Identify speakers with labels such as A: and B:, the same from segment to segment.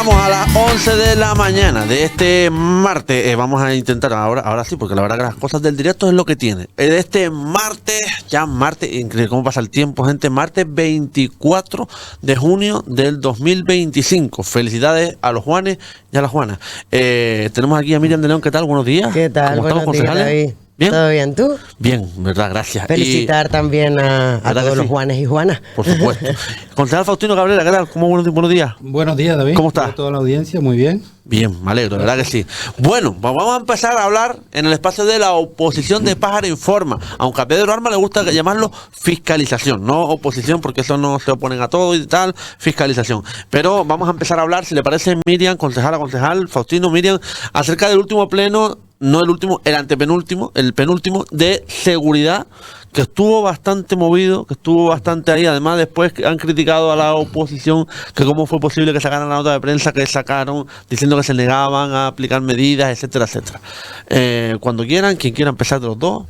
A: Estamos a las 11 de la mañana de este martes. Vamos a intentar, ahora sí, porque la verdad que las cosas del directo es lo que tiene. De este martes, ya martes, increíble cómo pasa el tiempo, gente. Martes 24 de junio del 2025. Felicidades a los Juanes y a las Juanas. Tenemos aquí a Miriam de León. ¿Qué tal? Buenos días.
B: ¿Qué tal?
A: ¿Cómo estamos,
B: Buenos días,
A: concejales?
B: David.
A: ¿Bien?
B: ¿Todo bien? ¿Tú?
A: Bien, verdad, gracias.
B: Felicitar también a todos los Juanes y Juanas.
A: Por supuesto. Concejal Faustino Cabrera, ¿qué tal? ¿Cómo buenos días?
C: Buenos días, David.
A: ¿Cómo está?
C: A toda la audiencia, muy bien.
A: Bien, me alegro, de verdad que sí. Bueno, vamos a empezar a hablar en el espacio de la oposición de Pájaro Informa, aunque a Pedro Arma le gusta llamarlo fiscalización, no oposición, porque eso no se oponen a todo y tal, fiscalización. Pero vamos a empezar a hablar, si le parece, Miriam, concejal, Faustino, Miriam, acerca del último pleno, no el último, el antepenúltimo, el penúltimo de seguridad, que estuvo bastante movido, que estuvo bastante ahí. Además, después han criticado a la oposición que cómo fue posible que sacaran la nota de prensa que sacaron diciendo que se negaban a aplicar medidas, etcétera, etcétera. Cuando quieran, quien quiera empezar de los dos.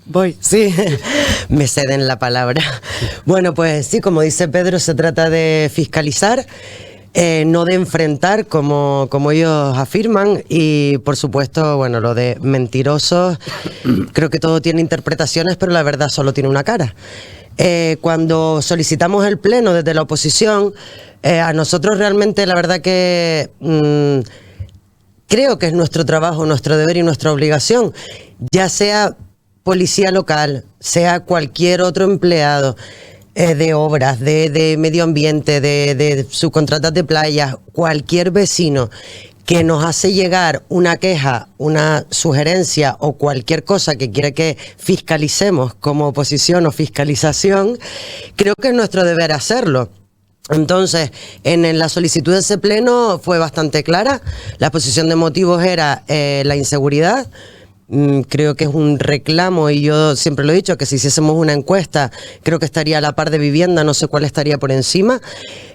B: Voy, sí, me ceden la palabra. Bueno, pues sí, como dice Pedro, se trata de fiscalizar, no de enfrentar como ellos afirman, y por supuesto, bueno, lo de mentirosos, creo que todo tiene interpretaciones, pero la verdad solo tiene una cara. Cuando solicitamos el pleno desde la oposición, a nosotros realmente la verdad que creo que es nuestro trabajo, nuestro deber y nuestra obligación, ya sea policía local, sea cualquier otro empleado, de obras, de medio ambiente, de subcontratas de playas, cualquier vecino que nos hace llegar una queja, una sugerencia o cualquier cosa que quiera que fiscalicemos como oposición o fiscalización, creo que es nuestro deber hacerlo. Entonces, en la solicitud de ese pleno fue bastante clara. La exposición de motivos era la inseguridad. Creo que es un reclamo, y yo siempre lo he dicho, que si hiciésemos una encuesta, creo que estaría a la par de vivienda, no sé cuál estaría por encima.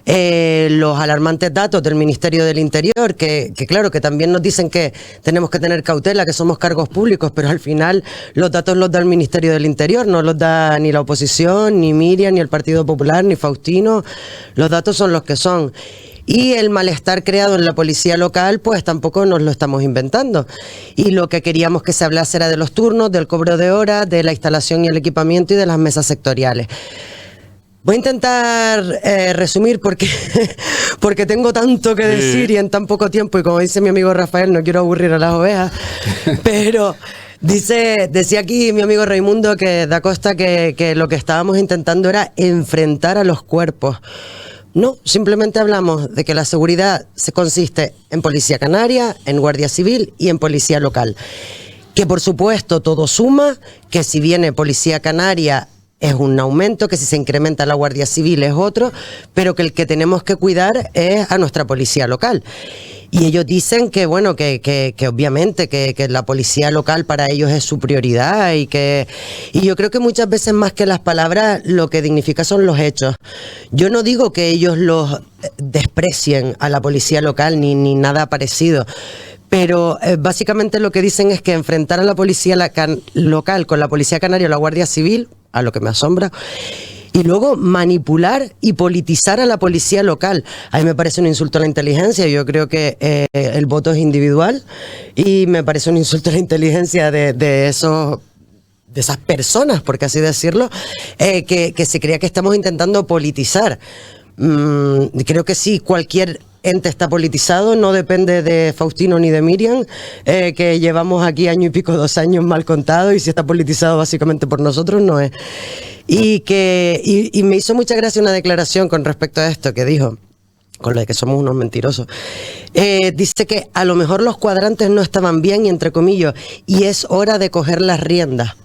B: Los alarmantes datos del Ministerio del Interior, que claro, que también nos dicen que tenemos que tener cautela, que somos cargos públicos, pero al final los datos los da el Ministerio del Interior, no los da ni la oposición, ni Miriam, ni el Partido Popular, ni Faustino. Los datos son los que son. Y el malestar creado en la policía local, pues tampoco nos lo estamos inventando. Y lo que queríamos que se hablase era de los turnos, del cobro de horas, de la instalación y el equipamiento y de las mesas sectoriales. Voy a intentar resumir porque tengo tanto que decir y en tan poco tiempo, y como dice mi amigo Rafael, no quiero aburrir a las ovejas, pero decía aquí mi amigo Raimundo que da costa que lo que estábamos intentando era enfrentar a los cuerpos. No, simplemente hablamos de que la seguridad se consiste en Policía Canaria, en Guardia Civil y en Policía Local. Que por supuesto todo suma, que si viene Policía Canaria es un aumento, que si se incrementa la Guardia Civil es otro, pero que el que tenemos que cuidar es a nuestra Policía Local. Y ellos dicen que bueno, que obviamente que la policía local para ellos es su prioridad, y yo creo que muchas veces más que las palabras lo que dignifica son los hechos. Yo no digo que ellos los desprecien a la policía local ni nada parecido, pero básicamente lo que dicen es que enfrentar a la policía local con la policía canaria o la Guardia Civil, a lo que me asombra, y luego manipular y politizar a la policía local. A mí me parece un insulto a la inteligencia. Yo creo que el voto es individual, y me parece un insulto a la inteligencia de esas personas, por así decirlo, que se crea que estamos intentando politizar. Creo que sí, cualquier ente está politizado, no depende de Faustino ni de Miriam, que llevamos aquí año y pico, 2 años mal contados, y si está politizado básicamente por nosotros no es. Y me hizo mucha gracia una declaración con respecto a esto que dijo, con lo de que somos unos mentirosos. Dice que a lo mejor los cuadrantes no estaban bien, y entre comillas, y es hora de coger las riendas.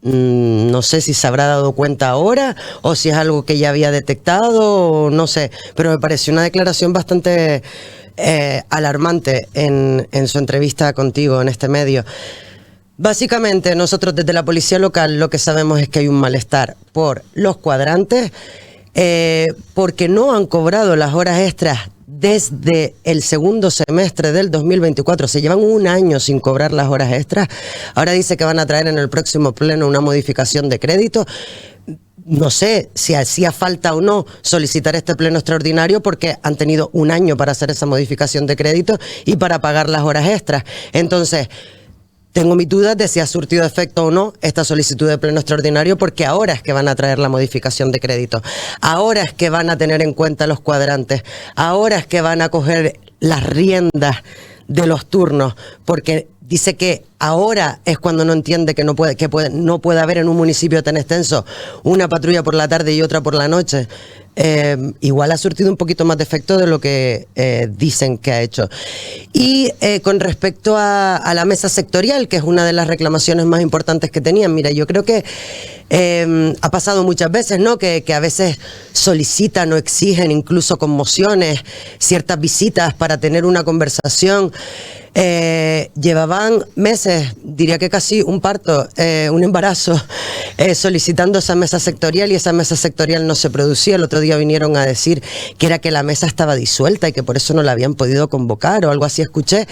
B: No sé si se habrá dado cuenta ahora o si es algo que ya había detectado, no sé, pero me pareció una declaración bastante alarmante en su entrevista contigo en este medio. Básicamente nosotros desde la policía local lo que sabemos es que hay un malestar por los cuadrantes, porque no han cobrado las horas extras desde el segundo semestre del 2024. Se llevan 1 año sin cobrar las horas extras. Ahora dice que van a traer en el próximo pleno una modificación de crédito. no sé si hacía falta o no solicitar este pleno extraordinario porque han tenido un año para hacer esa modificación de crédito y para pagar las horas extras. Entonces, tengo mis dudas de si ha surtido efecto o no esta solicitud de pleno extraordinario, porque ahora es que van a traer la modificación de crédito, ahora es que van a tener en cuenta los cuadrantes, ahora es que van a coger las riendas de los turnos, porque dice que ahora es cuando no entiende que no puede haber en un municipio tan extenso una patrulla por la tarde y otra por la noche. Igual ha surtido un poquito más de efecto de lo que dicen que ha hecho. Y con respecto a la mesa sectorial, que es una de las reclamaciones más importantes que tenían, mira, yo creo que ha pasado muchas veces, ¿no? Que a veces solicitan o exigen, incluso con mociones, ciertas visitas para tener una conversación. Llevaban meses, diría que casi un parto, un embarazo, solicitando esa mesa sectorial, y esa mesa sectorial no se producía. El otro día vinieron a decir que era que la mesa estaba disuelta y que por eso no la habían podido convocar o algo así escuché.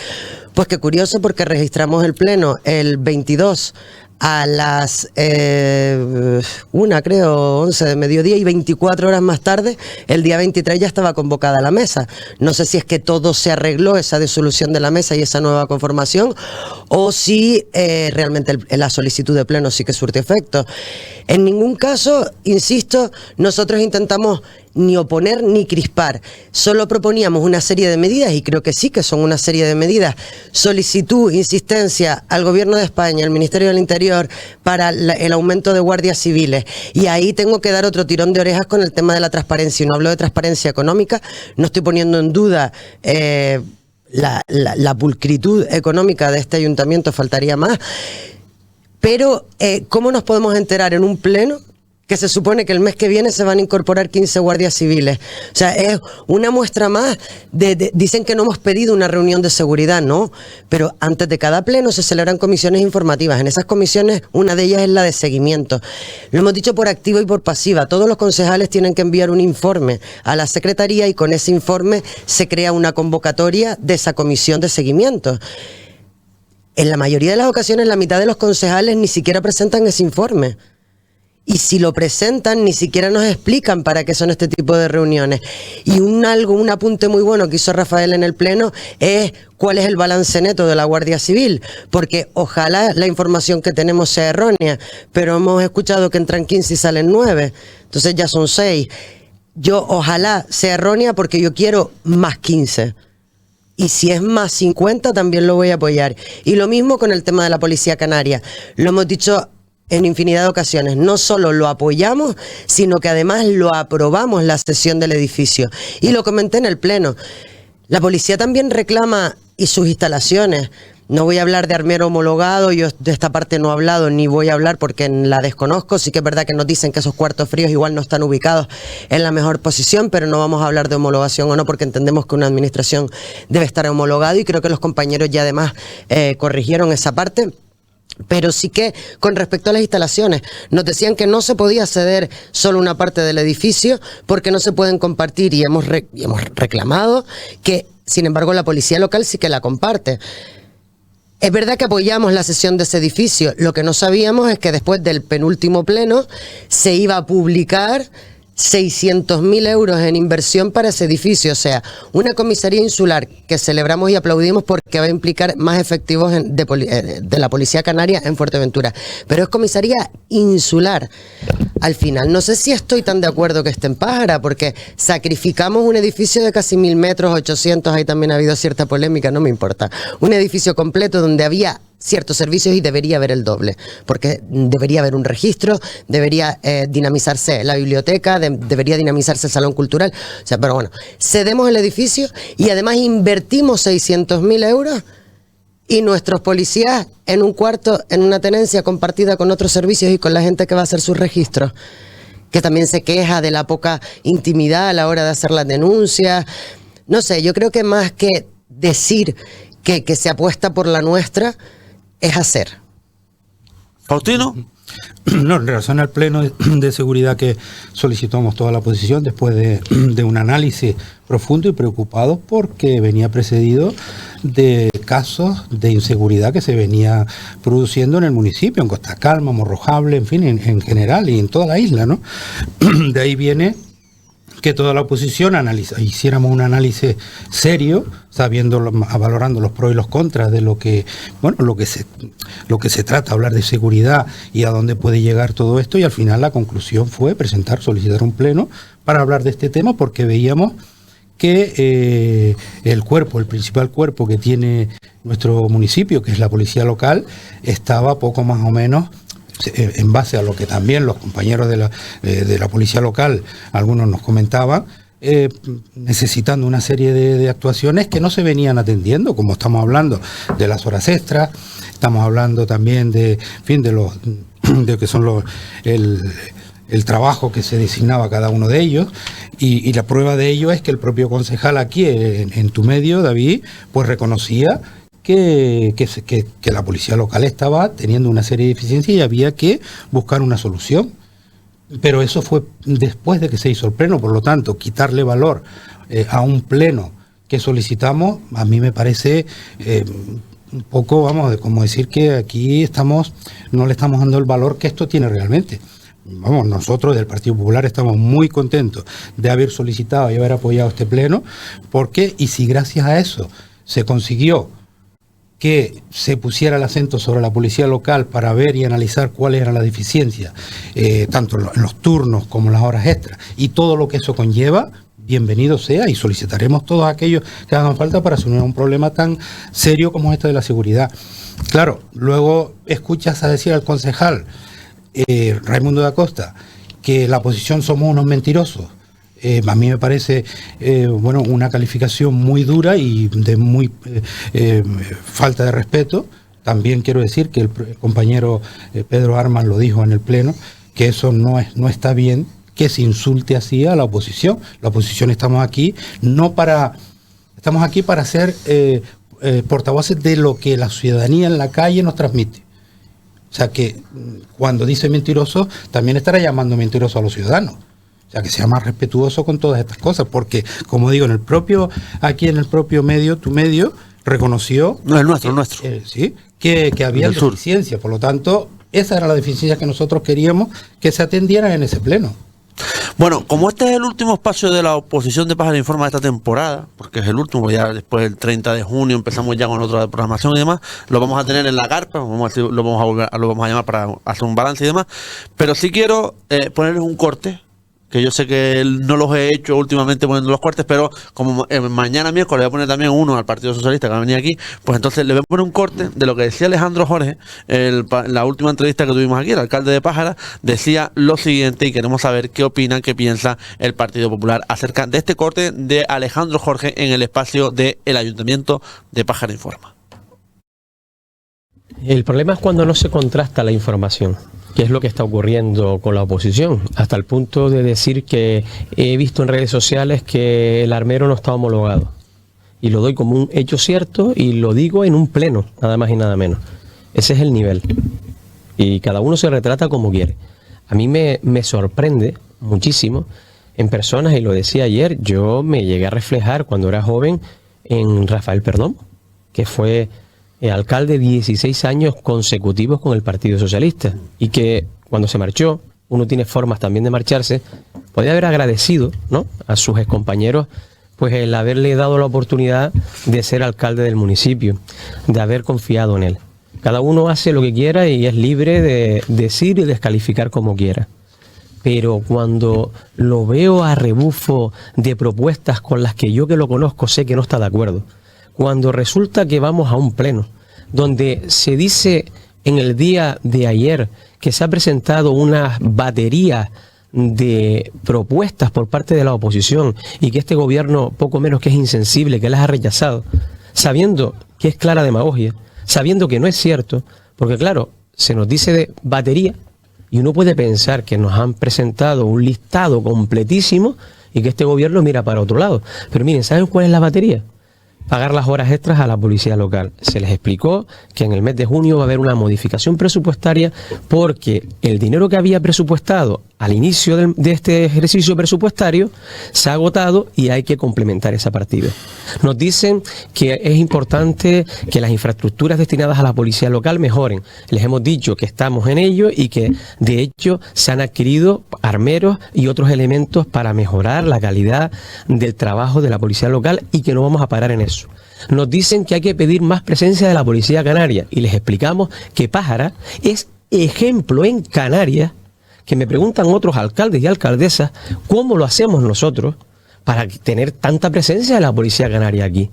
B: Pues qué curioso, porque registramos el pleno el 22 a las 11 de mediodía, y 24 horas más tarde, el día 23, ya estaba convocada la mesa. No sé si es que todo se arregló, esa disolución de la mesa y esa nueva conformación, o si realmente la solicitud de pleno sí que surte efecto. En ningún caso, insisto, nosotros intentamos ni oponer ni crispar. Solo proponíamos una serie de medidas, y creo que sí que son una serie de medidas. Solicitud, insistencia al Gobierno de España, al Ministerio del Interior, para el aumento de guardias civiles. Y ahí tengo que dar otro tirón de orejas con el tema de la transparencia. Y no hablo de transparencia económica, no estoy poniendo en duda la pulcritud económica de este ayuntamiento, faltaría más. Pero, ¿cómo nos podemos enterar en un pleno que se supone que el mes que viene se van a incorporar 15 guardias civiles? O sea, es una muestra más dicen que no hemos pedido una reunión de seguridad, ¿no? Pero antes de cada pleno se celebran comisiones informativas. En esas comisiones, una de ellas es la de seguimiento. Lo hemos dicho por activa y por pasiva. Todos los concejales tienen que enviar un informe a la Secretaría, y con ese informe se crea una convocatoria de esa comisión de seguimiento. En la mayoría de las ocasiones, la mitad de los concejales ni siquiera presentan ese informe. Y si lo presentan, ni siquiera nos explican para qué son este tipo de reuniones. Y un apunte muy bueno que hizo Rafael en el pleno es cuál es el balance neto de la Guardia Civil. Porque ojalá la información que tenemos sea errónea, pero hemos escuchado que entran 15 y salen 9. Entonces ya son 6. Yo ojalá sea errónea, porque yo quiero más 15. Y si es más 50, también lo voy a apoyar. Y lo mismo con el tema de la Policía Canaria. Lo hemos dicho en infinidad de ocasiones. No solo lo apoyamos, sino que además lo aprobamos la cesión del edificio. Y lo comenté en el pleno. La policía también reclama y sus instalaciones. No voy a hablar de armero homologado, yo de esta parte no he hablado ni voy a hablar porque la desconozco. Sí que es verdad que nos dicen que esos cuartos fríos igual no están ubicados en la mejor posición, pero no vamos a hablar de homologación o no, porque entendemos que una administración debe estar homologada, y creo que los compañeros ya además corrigieron esa parte. Pero sí que con respecto a las instalaciones, nos decían que no se podía ceder solo una parte del edificio porque no se pueden compartir, y hemos reclamado que, sin embargo, la policía local sí que la comparte. Es verdad que apoyamos la cesión de ese edificio. Lo que no sabíamos es que después del penúltimo pleno se iba a publicar 600.000 euros en inversión para ese edificio. O sea, una comisaría insular que celebramos y aplaudimos porque va a implicar más efectivos de la Policía Canaria en Fuerteventura. Pero es comisaría insular. Al final, no sé si estoy tan de acuerdo que esté en Pájara, porque sacrificamos un edificio de casi 1.000 metros, 800, ahí también ha habido cierta polémica, no me importa. Un edificio completo donde había ciertos servicios y debería haber el doble, porque debería haber un registro, debería dinamizarse la biblioteca, debería dinamizarse el salón cultural. O sea, pero bueno, cedemos el edificio y además invertimos 600.000 euros, y nuestros policías en un cuarto, en una tenencia compartida con otros servicios y con la gente que va a hacer sus registros, que también se queja de la poca intimidad a la hora de hacer las denuncias. No sé, yo creo que más que decir que se apuesta por la nuestra, es hacer.
A: Faustino.
C: No, en relación al pleno de seguridad que solicitamos toda la oposición después de un análisis profundo y preocupados porque venía precedido de casos de inseguridad que se venía produciendo en el municipio, en Costa Calma, Morrojable, en fin, en general y en toda la isla, ¿no? De ahí viene que toda la oposición hiciéramos un análisis serio, valorando los pros y los contras de lo que se trata, hablar de seguridad y a dónde puede llegar todo esto, y al final la conclusión fue solicitar un pleno para hablar de este tema, porque veíamos que el principal cuerpo que tiene nuestro municipio, que es la policía local, estaba poco más o menos, en base a lo que también los compañeros de la policía local, algunos nos comentaban, necesitando una serie de actuaciones que no se venían atendiendo, como estamos hablando de las horas extras, estamos hablando también de que son el trabajo que se designaba a cada uno de ellos, y la prueba de ello es que el propio concejal aquí en tu medio, David, pues reconocía que la policía local estaba teniendo una serie de deficiencias y había que buscar una solución. Pero eso fue después de que se hizo el pleno, por lo tanto, quitarle valor a un pleno que solicitamos, a mí me parece un poco, como decir que aquí no le estamos dando el valor que esto tiene realmente. Nosotros del Partido Popular estamos muy contentos de haber solicitado y haber apoyado este pleno, porque, y si gracias a eso se consiguió que se pusiera el acento sobre la policía local para ver y analizar cuáles eran las deficiencias, tanto en los turnos como en las horas extras, y todo lo que eso conlleva, bienvenido sea, y solicitaremos todos aquellos que hagan falta para solucionar un problema tan serio como este de la seguridad. Claro, luego escuchas a decir al concejal Raimundo da Costa que la oposición somos unos mentirosos. A mí me parece una calificación muy dura y de muy falta de respeto. También quiero decir que el compañero Pedro Armas lo dijo en el pleno, que eso no está bien, que se insulte así a la oposición. La oposición estamos aquí para ser portavoces de lo que la ciudadanía en la calle nos transmite. O sea que cuando dice mentiroso, también estará llamando mentiroso a los ciudadanos. O sea, que sea más respetuoso con todas estas cosas, porque, como digo, aquí en el propio medio, tu medio, reconoció...
A: No, el nuestro.
C: Sí, que había deficiencia. Por lo tanto, esa era la deficiencia que nosotros queríamos que se atendieran en ese pleno.
A: Bueno, como este es el último espacio de la oposición de Pájaro Informa de esta temporada, porque es el último, ya después del 30 de junio empezamos ya con otra programación y demás, lo vamos a tener en la carpa, lo vamos a llamar para hacer un balance y demás, pero sí quiero ponerles un corte, que yo sé que no los he hecho últimamente poniendo los cortes, pero como mañana miércoles voy a poner también uno al Partido Socialista que va a venir aquí, pues entonces le voy a poner un corte de lo que decía Alejandro Jorge, la última entrevista que tuvimos aquí, el alcalde de Pájara, decía lo siguiente, y queremos saber qué piensa el Partido Popular acerca de este corte de Alejandro Jorge en el espacio del Ayuntamiento de Pájara Informa.
D: El problema es cuando no se contrasta la información, que es lo que está ocurriendo con la oposición, hasta el punto de decir que he visto en redes sociales que el armero no está homologado. Y lo doy como un hecho cierto y lo digo en un pleno, nada más y nada menos. Ese es el nivel. Y cada uno se retrata como quiere. A mí me sorprende muchísimo en personas, y lo decía ayer, yo me llegué a reflejar cuando era joven en Rafael Perdomo, que fue alcalde 16 años consecutivos con el Partido Socialista, y que cuando se marchó, uno tiene formas también de marcharse, podía haber agradecido, ¿no?, a sus excompañeros pues el haberle dado la oportunidad de ser alcalde del municipio, de haber confiado en él. Cada uno hace lo que quiera y es libre de decir y descalificar como quiera. Pero cuando lo veo a rebufo de propuestas con las que yo, que lo conozco, sé que no está de acuerdo, cuando resulta que vamos a un pleno donde se dice en el día de ayer que se ha presentado una batería de propuestas por parte de la oposición y que este gobierno poco menos que es insensible, que las ha rechazado, sabiendo que es clara demagogia, sabiendo que no es cierto, porque claro, se nos dice de batería y uno puede pensar que nos han presentado un listado completísimo y que este gobierno mira para otro lado. Pero miren, ¿saben cuál es la batería? pagar las horas extras a la policía local. Se les explicó que en el mes de junio va a haber una modificación presupuestaria porque el dinero que había presupuestado al inicio de este ejercicio presupuestario se ha agotado y hay que complementar esa partida. Nos dicen que es importante que las infraestructuras destinadas a la policía local mejoren. Les hemos dicho que estamos en ello y que de hecho se han adquirido armeros y otros elementos para mejorar la calidad del trabajo de la policía local y que no vamos a parar en eso. Nos dicen que hay que pedir más presencia de la policía canaria y les explicamos que Pájara es ejemplo en Canarias, que me preguntan otros alcaldes y alcaldesas cómo lo hacemos nosotros para tener tanta presencia de la policía canaria aquí.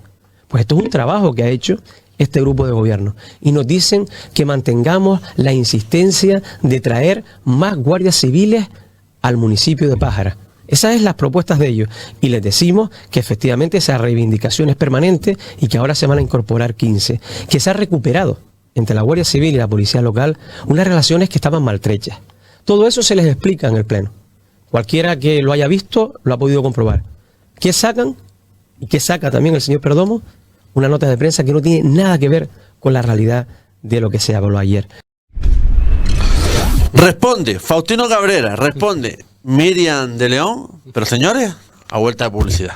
D: Pues esto es un trabajo que ha hecho este grupo de gobierno y nos dicen que mantengamos la insistencia de traer más guardias civiles al municipio de Pájara. Esas son las propuestas de ellos y les decimos que efectivamente esa reivindicación es permanente y que ahora se van a incorporar 15, que se ha recuperado entre la Guardia Civil y la Policía Local unas relaciones que estaban maltrechas. Todo eso se les explica en el Pleno. Cualquiera que lo haya visto lo ha podido comprobar. ¿Qué sacan? ¿Y qué saca también el señor Perdomo? Una nota de prensa que no tiene nada que ver con la realidad de lo que se habló ayer.
A: Responde Faustino Cabrera, responde Miriam de León, pero señores, a vuelta de publicidad.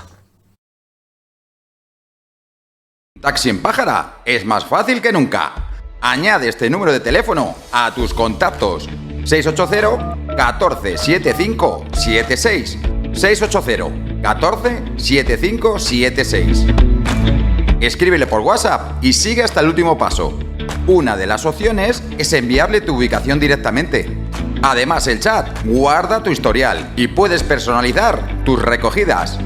E: Taxi en Pájara es más fácil que nunca. Añade este número de teléfono a tus contactos. 680 14 75 76. 680 14 75 76. Escríbele por WhatsApp y sigue hasta el último paso. Una de las opciones es enviarle tu ubicación directamente. Además, el chat guarda tu historial y puedes personalizar tus recogidas.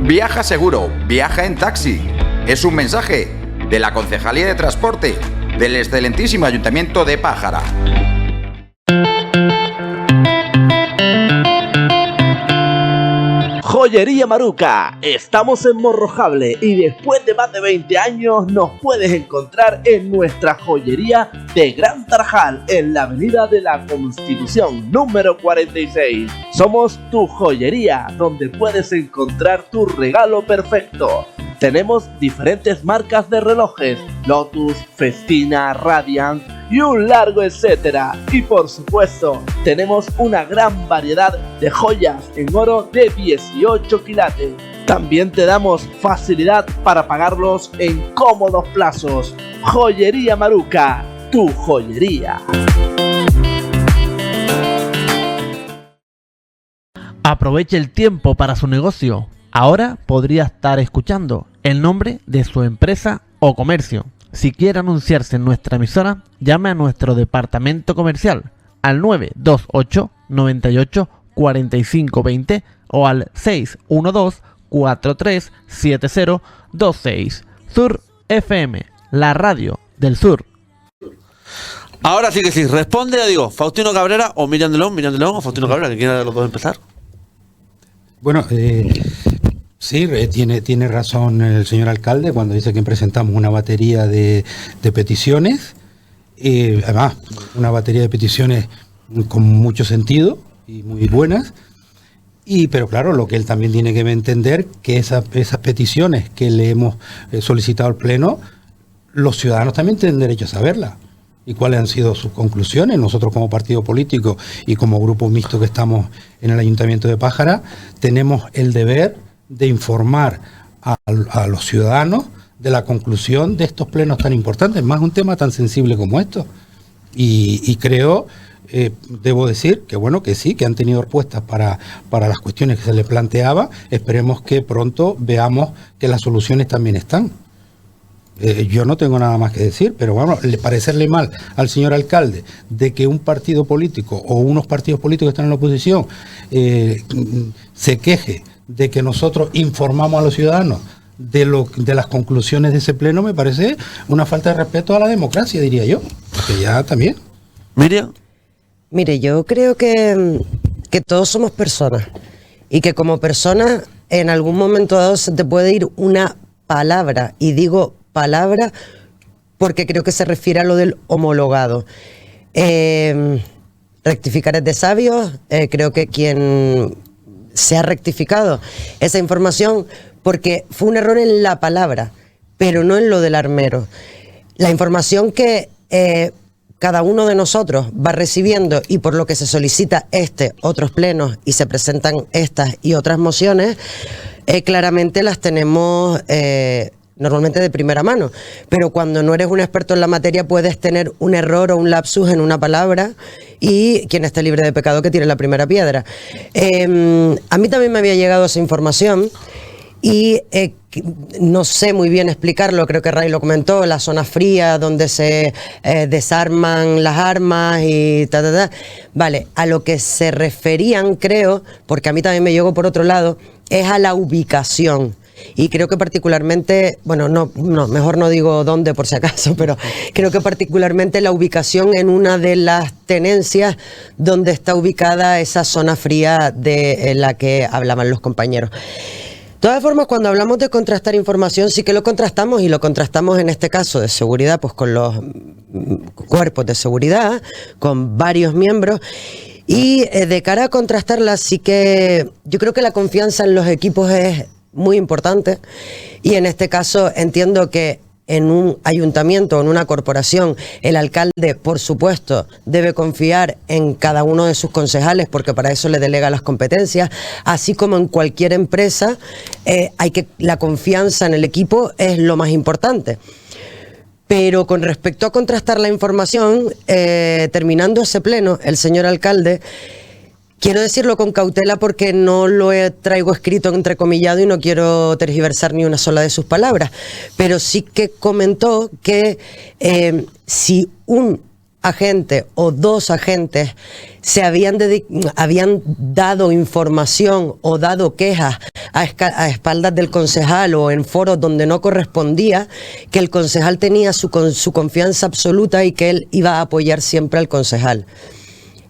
E: Viaja seguro, viaja en taxi. Es un mensaje de la Concejalía de Transporte del excelentísimo Ayuntamiento de Pájara.
F: Joyería Maruca, estamos en Morrojable y después de más de 20 años nos puedes encontrar en nuestra joyería de Gran Tarajal en la avenida de la Constitución número 46. Somos tu joyería donde puedes encontrar tu regalo perfecto. Tenemos diferentes marcas de relojes, Lotus, Festina, Radiant y un largo etcétera. Y por supuesto, tenemos una gran variedad de joyas en oro de 18 quilates. También te damos facilidad para pagarlos en cómodos plazos. Joyería Maruca, tu joyería. Aproveche el tiempo para su negocio. Ahora podría estar escuchando el nombre de su empresa o comercio. Si quiere anunciarse en nuestra emisora, llame a nuestro departamento comercial al 928 98 45 20 o al 612 437026. Sur FM, la radio del sur.
A: Ahora sí que sí, responde, digo, Faustino Cabrera o Miriam de León o Faustino Cabrera, que quiera de los dos empezar.
C: Bueno, sí, tiene razón el señor alcalde cuando dice que presentamos una batería de peticiones, además una batería de peticiones con mucho sentido y muy buenas, pero claro, lo que él también tiene que entender que esas peticiones que le hemos solicitado al Pleno, los ciudadanos también tienen derecho a saberlas. ¿Y cuáles han sido sus conclusiones? Nosotros como partido político y como grupo mixto que estamos en el Ayuntamiento de Pájara, tenemos el deber de informar a los ciudadanos de la conclusión de estos plenos tan importantes, más un tema tan sensible como esto. Y creo, debo decir que bueno, que sí, que han tenido respuestas para las cuestiones que se les planteaba. Esperemos que pronto veamos que las soluciones también están. Yo no tengo nada más que decir, pero bueno, parecerle mal al señor alcalde de que un partido político o unos partidos políticos que están en la oposición se queje de que nosotros informamos a los ciudadanos de las conclusiones de ese pleno, me parece una falta de respeto a la democracia, diría yo, porque ya también.
A: Miriam.
B: Mire, yo creo que todos somos personas y que como personas en algún momento dado se te puede ir una palabra, y digo palabra porque creo que se refiere a lo del homologado. Rectificar es de sabios. Creo que quien se ha rectificado esa información porque fue un error en la palabra, pero no en lo del armero. La información que cada uno de nosotros va recibiendo y por lo que se solicita otros plenos y se presentan estas y otras mociones, claramente las tenemos normalmente de primera mano, pero cuando no eres un experto en la materia puedes tener un error o un lapsus en una palabra y quien esté libre de pecado que tire la primera piedra. A mí también me había llegado esa información y no sé muy bien explicarlo, creo que Ray lo comentó, la zona fría donde se desarman las armas y Vale, a lo que se referían, creo, porque a mí también me llegó por otro lado, es a la ubicación. Y creo que particularmente, bueno, no, mejor no digo dónde por si acaso, pero creo que particularmente la ubicación en una de las tenencias donde está ubicada esa zona fría de la que hablaban los compañeros. De todas formas, cuando hablamos de contrastar información, sí que lo contrastamos, y lo contrastamos en este caso de seguridad, pues con los cuerpos de seguridad, con varios miembros. Y de cara a contrastarla, sí que yo creo que la confianza en los equipos es muy importante, y en este caso entiendo que en un ayuntamiento o en una corporación el alcalde, por supuesto, debe confiar en cada uno de sus concejales porque para eso le delega las competencias, así como en cualquier empresa la confianza en el equipo es lo más importante. Pero con respecto a contrastar la información, terminando ese pleno, el señor alcalde, quiero decirlo con cautela porque no lo traigo escrito entrecomillado y no quiero tergiversar ni una sola de sus palabras, pero sí que comentó que si un agente o dos agentes se habían dado información o dado quejas a espaldas del concejal o en foros donde no correspondía, que el concejal tenía su confianza absoluta y que él iba a apoyar siempre al concejal.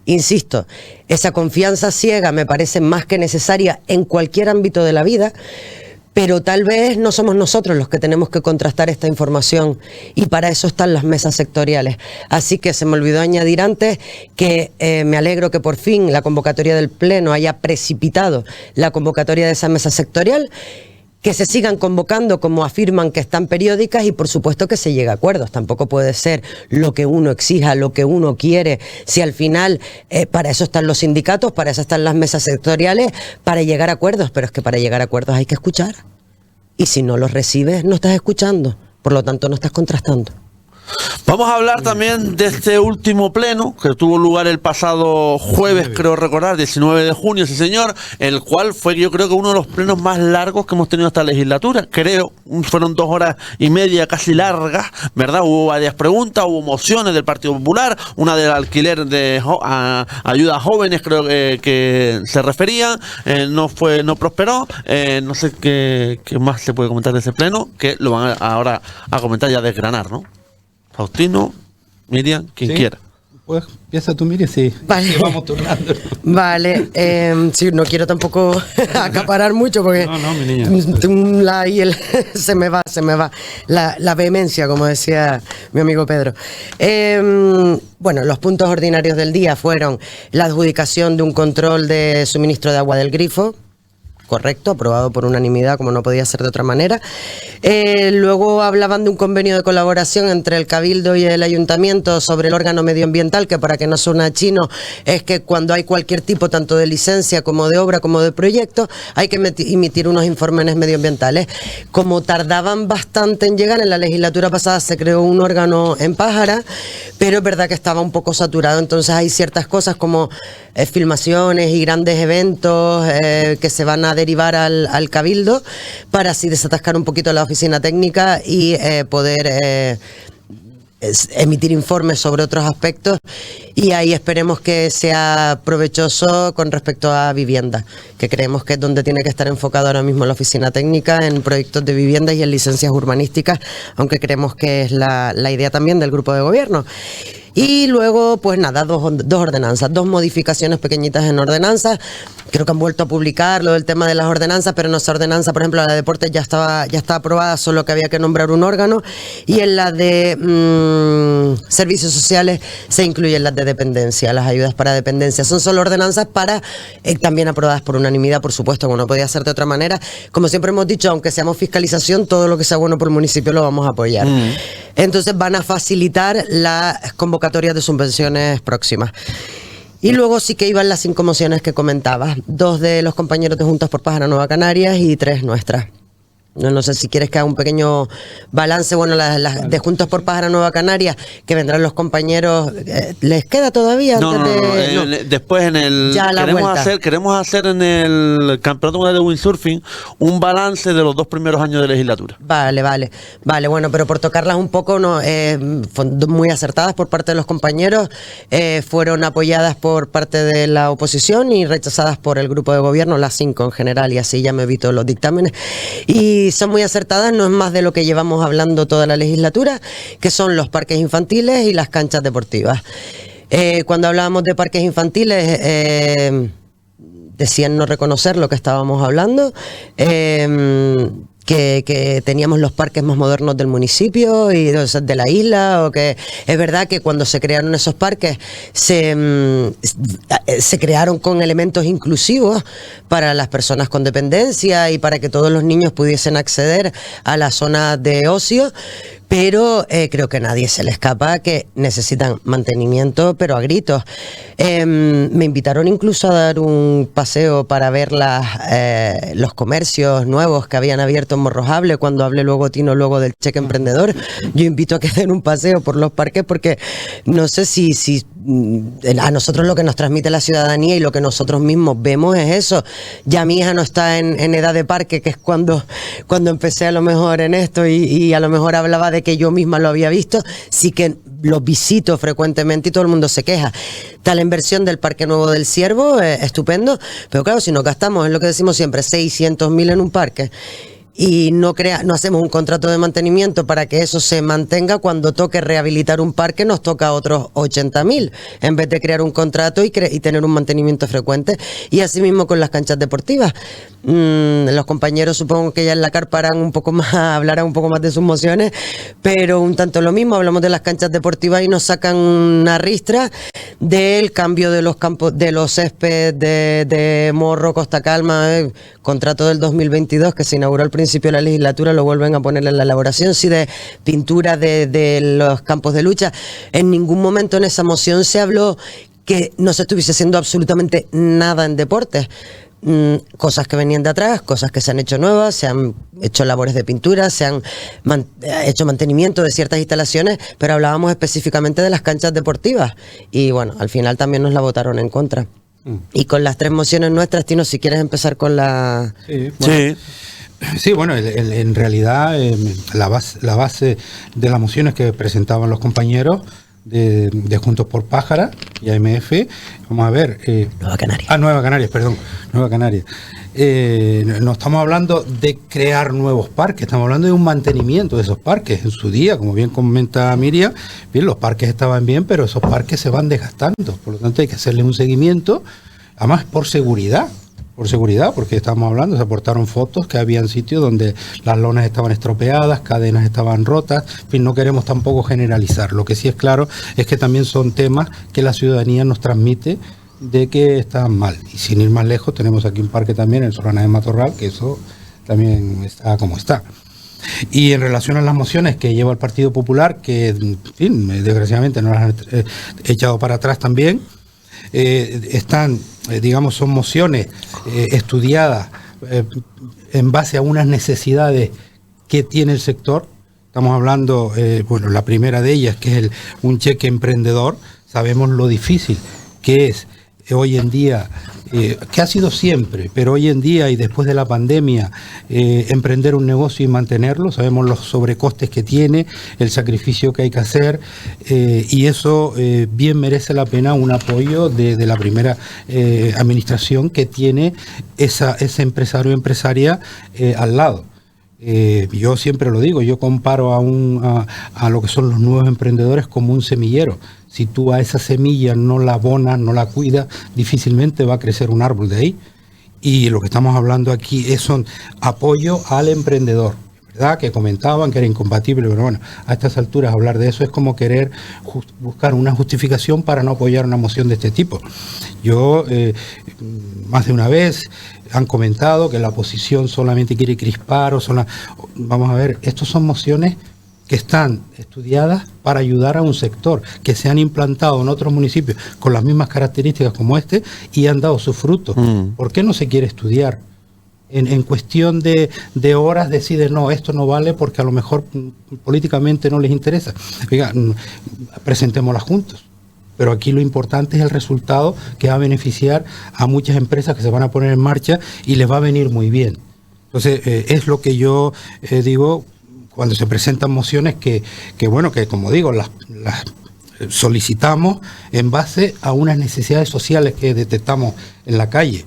B: Insisto, esa confianza ciega me parece más que necesaria en cualquier ámbito de la vida, pero tal vez no somos nosotros los que tenemos que contrastar esta información, y para eso están las mesas sectoriales. Así que se me olvidó añadir antes que me alegro que por fin la convocatoria del Pleno haya precipitado la convocatoria de esa mesa sectorial, que se sigan convocando como afirman que están periódicas, y por supuesto que se llegue a acuerdos. Tampoco puede ser lo que uno exija, lo que uno quiere, si al final para eso están los sindicatos, para eso están las mesas sectoriales, para llegar a acuerdos, pero es que para llegar a acuerdos hay que escuchar, y si no los recibes no estás escuchando, por lo tanto no estás contrastando.
A: Vamos a hablar también de este último pleno que tuvo lugar el pasado jueves, creo recordar, 19 de junio, sí señor, el cual fue, yo creo que uno de los plenos más largos que hemos tenido esta legislatura, creo, fueron 2 horas y media casi largas, ¿verdad? Hubo varias preguntas, hubo mociones del Partido Popular, una del alquiler de ayuda a jóvenes, creo que se refería, no prosperó, no sé qué más se puede comentar de ese pleno, que lo van ahora a comentar y a desgranar, ¿no? Faustino, Miriam, quien quiera.
C: Pues empieza tú, Miriam, sí.
B: Vale.
C: Sí, vamos turnando.
B: Vale, sí, no quiero tampoco acaparar mucho porque
C: No, mi niña.
B: se me va la vehemencia, como decía mi amigo Pedro. Bueno, los puntos ordinarios del día fueron la adjudicación de un control de suministro de agua del grifo. Correcto, aprobado por unanimidad, como no podía ser de otra manera. Luego hablaban de un convenio de colaboración entre el Cabildo y el Ayuntamiento sobre el órgano medioambiental, que para que no suene chino, es que cuando hay cualquier tipo, tanto de licencia como de obra como de proyecto, hay que emitir unos informes medioambientales. Como tardaban bastante en llegar, en la legislatura pasada se creó un órgano en Pájara, pero es verdad que estaba un poco saturado, entonces hay ciertas cosas como filmaciones y grandes eventos que se van a derivar al Cabildo para así desatascar un poquito la oficina técnica y poder emitir informes sobre otros aspectos, y ahí esperemos que sea provechoso con respecto a vivienda, que creemos que es donde tiene que estar enfocado ahora mismo la oficina técnica, en proyectos de vivienda y en licencias urbanísticas, aunque creemos que es la idea también del grupo de gobierno. Y luego, pues nada, dos ordenanzas, 2 modificaciones pequeñitas en ordenanzas. Creo que han vuelto a publicar lo del tema de las ordenanzas, pero nuestra ordenanza, por ejemplo, la de deportes ya estaba aprobada, solo que había que nombrar un órgano. Y en la de servicios sociales se incluyen las de dependencia, las ayudas para dependencia. Son solo ordenanzas para también aprobadas por unanimidad, por supuesto, como no podía ser de otra manera. Como siempre hemos dicho, aunque seamos fiscalización, todo lo que sea bueno por el municipio lo vamos a apoyar. Entonces van a facilitar las convocatorias de subvenciones próximas. Y luego sí que iban las 5 mociones que comentabas, 2 de los compañeros de Juntos por Pájara Nueva Canarias y 3 nuestras. No sé si quieres que haga un pequeño balance. Bueno, las de Juntos por Pájara Nueva Canarias, que vendrán los compañeros, ¿les queda todavía?
A: Después en el queremos hacer en el Campeonato Mundial de Windsurfing un balance de los 2 primeros años de legislatura.
B: Vale, bueno, pero por tocarlas un poco, no, muy acertadas por parte de los compañeros, fueron apoyadas por parte de la oposición y rechazadas por el grupo de gobierno, las 5 en general, y así ya me evito los dictámenes. Y son muy acertadas, no es más de lo que llevamos hablando toda la legislatura, que son los parques infantiles y las canchas deportivas. Cuando hablábamos de parques infantiles, decían no reconocer lo que estábamos hablando, que teníamos los parques más modernos del municipio y de la isla, o que es verdad que cuando se crearon esos parques se crearon con elementos inclusivos para las personas con dependencia y para que todos los niños pudiesen acceder a la zona de ocio. Pero creo que a nadie se le escapa que necesitan mantenimiento, pero a gritos. Me invitaron incluso a dar un paseo para ver los comercios nuevos que habían abierto en Morrojable, cuando hablé luego Tino del cheque emprendedor. Yo invito a que den un paseo por los parques, porque no sé si a nosotros lo que nos transmite la ciudadanía y lo que nosotros mismos vemos es eso. Ya mi hija no está en edad de parque, que es cuando empecé a lo mejor en esto, y a lo mejor hablaba de que yo misma lo había visto. Sí que los visito frecuentemente y todo el mundo se queja. Está la inversión del Parque Nuevo del Ciervo, estupendo, pero claro, si nos gastamos, es lo que decimos siempre, 600.000 en un parque, y no hacemos un contrato de mantenimiento para que eso se mantenga, cuando toque rehabilitar un parque nos toca otros 80.000, en vez de crear un contrato y tener un mantenimiento frecuente. Y así mismo con las canchas deportivas. Los compañeros, supongo que ya en la carpa hablarán un poco más de sus mociones, pero un tanto lo mismo. Hablamos de las canchas deportivas y nos sacan una ristra del cambio de los campos, de los céspedes de Morro, Costa Calma, contrato del 2022 que se inauguró al principio de la legislatura, lo vuelven a poner en la elaboración, sí, de pintura de los campos de lucha. En ningún momento en esa moción se habló que no se estuviese haciendo absolutamente nada en deportes. Cosas que venían de atrás, cosas que se han hecho nuevas, se han hecho labores de pintura, se han hecho mantenimiento de ciertas instalaciones, pero hablábamos específicamente de las canchas deportivas, y bueno, al final también nos la votaron en contra. Y con las 3 mociones nuestras, Tino, si quieres empezar con la...
C: Sí, bueno, en realidad la base de las mociones que presentaban los compañeros de Juntos por Pájara y AMF, vamos a ver...
B: Nueva Canarias.
C: Nueva Canarias, perdón, Nueva Canarias. No estamos hablando de crear nuevos parques, estamos hablando de un mantenimiento de esos parques. En su día, como bien comenta Miriam, bien, los parques estaban bien, pero esos parques se van desgastando, por lo tanto hay que hacerle un seguimiento, además por seguridad, porque estamos hablando, se aportaron fotos que habían sitios donde las lonas estaban estropeadas, cadenas estaban rotas, en fin, no queremos tampoco generalizar. Lo que sí es claro es que también son temas que la ciudadanía nos transmite de que están mal. Y sin ir más lejos, tenemos aquí un parque también, el Solana de Matorral, que eso también está como está. Y en relación a las mociones que lleva el Partido Popular, que en fin, desgraciadamente nos las han echado para atrás también, están, digamos, son mociones estudiadas en base a unas necesidades que tiene el sector. Estamos hablando, bueno, la primera de ellas, que es un cheque emprendedor. Sabemos lo difícil que es hoy en día, que ha sido siempre, pero hoy en día y después de la pandemia, emprender un negocio y mantenerlo. Sabemos los sobrecostes que tiene, el sacrificio que hay que hacer, y eso bien merece la pena un apoyo de la primera administración que tiene ese empresario o empresaria al lado. Yo siempre lo digo, yo comparo a lo que son los nuevos emprendedores como un semillero. Si tú a esa semilla no la abonas, no la cuidas, difícilmente va a crecer un árbol de ahí. Y lo que estamos hablando aquí es un apoyo al emprendedor, ¿verdad? Que comentaban que era incompatible, pero bueno, a estas alturas hablar de eso es como querer buscar una justificación para no apoyar una moción de este tipo. Yo, más de una vez, han comentado que la oposición solamente quiere crispar vamos a ver, estos son mociones que están estudiadas para ayudar a un sector, que se han implantado en otros municipios con las mismas características como este y han dado sus frutos. ¿Por qué no se quiere estudiar? En cuestión de horas decide, no, esto no vale porque a lo mejor políticamente no les interesa. Oiga, presentémoslas juntos. Pero aquí lo importante es el resultado que va a beneficiar a muchas empresas que se van a poner en marcha y les va a venir muy bien. Entonces, es lo que yo digo cuando se presentan mociones que bueno, que como digo, las solicitamos en base a unas necesidades sociales que detectamos en la calle.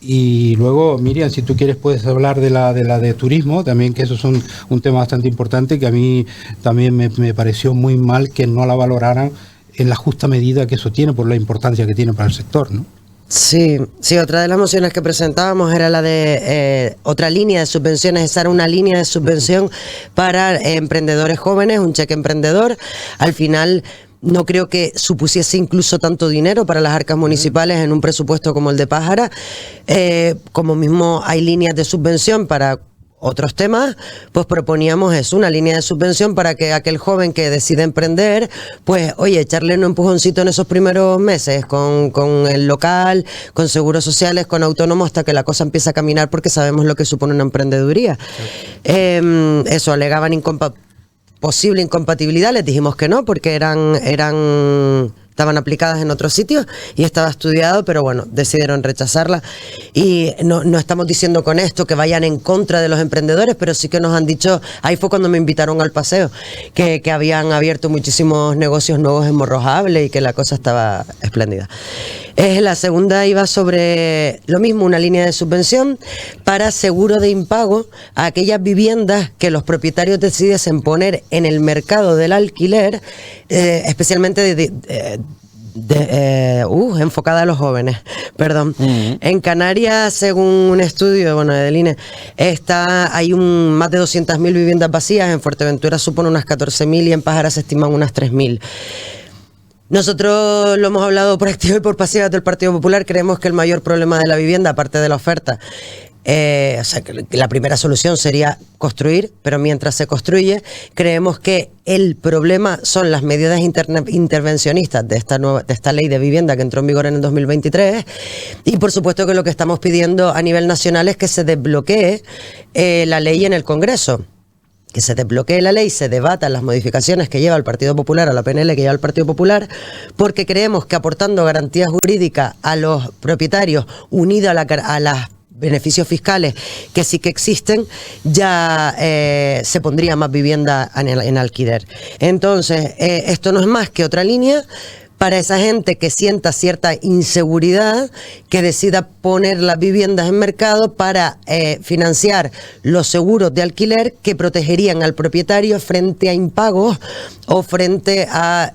C: Y luego, Miriam, si tú quieres puedes hablar de la de turismo, también, que eso es un tema bastante importante que a mí también me pareció muy mal que no la valoraran en la justa medida que eso tiene por la importancia que tiene para el sector, ¿no?
B: Sí, otra de las mociones que presentábamos era la de otra línea de subvenciones. Esa era una línea de subvención para emprendedores jóvenes, un cheque emprendedor. Al final no creo que supusiese incluso tanto dinero para las arcas municipales en un presupuesto como el de Pájara. Como mismo hay líneas de subvención para otros temas, pues proponíamos eso, una línea de subvención para que aquel joven que decide emprender, pues oye, echarle un empujoncito en esos primeros meses con el local, con seguros sociales, con autónomos, hasta que la cosa empieza a caminar, porque sabemos lo que supone una emprendeduría. Eso, alegaban posible incompatibilidad, les dijimos que no, porque estaban aplicadas en otros sitios y estaba estudiado, pero bueno, decidieron rechazarla. Y no estamos diciendo con esto que vayan en contra de los emprendedores, pero sí que nos han dicho, ahí fue cuando me invitaron al paseo, que habían abierto muchísimos negocios nuevos en Morrojable y que la cosa estaba espléndida. La segunda iba sobre lo mismo, una línea de subvención para seguro de impago a aquellas viviendas que los propietarios decidiesen poner en el mercado del alquiler, especialmente enfocada a los jóvenes, perdón. En Canarias, según un estudio del INE, hay más de 200.000 viviendas vacías, en Fuerteventura supone unas 14.000 y en Pájara se estiman unas 3.000. Nosotros lo hemos hablado por activa y por pasiva del Partido Popular. Creemos que el mayor problema de la vivienda, aparte de la oferta, que la primera solución sería construir, pero mientras se construye, creemos que el problema son las medidas intervencionistas de esta ley de vivienda que entró en vigor en el 2023, y por supuesto que lo que estamos pidiendo a nivel nacional es que se desbloquee la ley en el Congreso. Que se desbloquee la ley, se debatan las modificaciones que lleva el Partido Popular, a la PNL que lleva el Partido Popular, porque creemos que aportando garantías jurídicas a los propietarios, unido a los beneficios fiscales que sí que existen, ya se pondría más vivienda en alquiler. Entonces, esto no es más que otra línea para esa gente que sienta cierta inseguridad, que decida poner las viviendas en mercado para financiar los seguros de alquiler que protegerían al propietario frente a impagos o frente a